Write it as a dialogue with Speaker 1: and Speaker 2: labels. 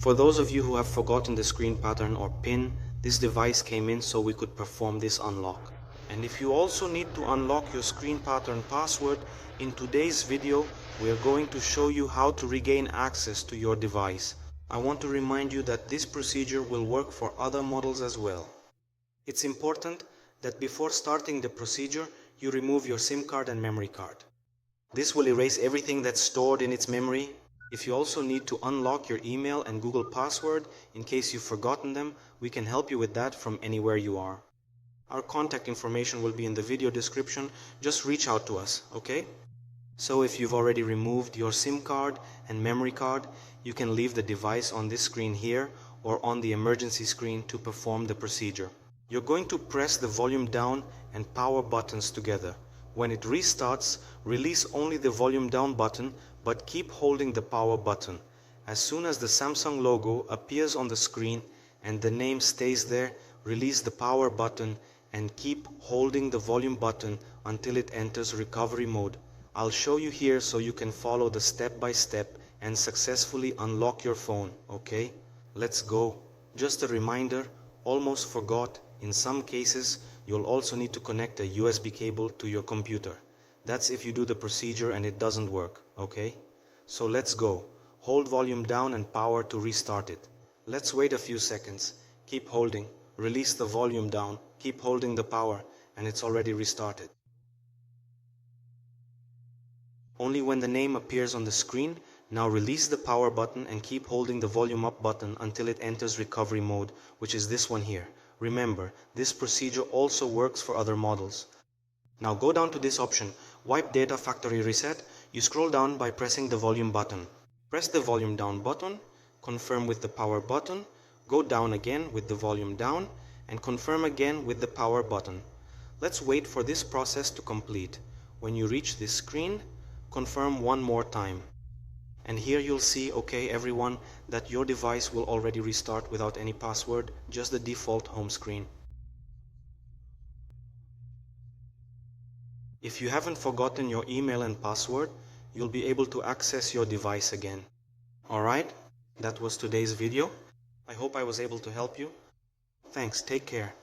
Speaker 1: For those of you who have forgotten the screen pattern or PIN, this device came in so we could perform this unlock. And if you also need to unlock your screen pattern password, in today's video we are going to show you how to regain access to your device. I want to remind you that this procedure will work for other models as well. It's important that before starting the procedure you remove your SIM card and memory card. This will erase everything that's stored in its memory. If you also need to unlock your email and Google password in case you've forgotten them, we can help you with that from anywhere you are. Our contact information will be in the video description. Just reach out to us, okay? So if you've already removed your SIM card and memory card, you can leave the device on this screen here or on the emergency screen to perform the procedure. You're going to press the volume down and power buttons together. When it restarts, release only the volume down button, but keep holding the power button. As soon as the Samsung logo appears on the screen and the name stays there, release the power button and keep holding the volume button until it enters recovery mode. I'll show you here so you can follow the step by step and successfully unlock your phone, okay? Let's go. Just a reminder, almost forgot, in some cases you'll also need to connect a USB cable to your computer. That's if you do the procedure and it doesn't work, okay? So let's go. Hold volume down and power to restart it. Let's wait a few seconds. Keep holding. Release the volume down. Keep holding the power and it's already restarted. Only when the name appears on the screen, now release the power button and keep holding the volume up button until it enters recovery mode, which is this one here. Remember, this procedure also works for other models. Now go down to this option, Wipe Data Factory Reset. You scroll down by pressing the volume button. Press the volume down button, confirm with the power button, go down again with the volume down, and confirm again with the power button. Let's wait for this process to complete. When you reach this screen, confirm one more time. And here you'll see, okay everyone, that your device will already restart without any password, just the default home screen. If you haven't forgotten your email and password, you'll be able to access your device again. Alright, that was today's video. I hope I was able to help you. Thanks, take care.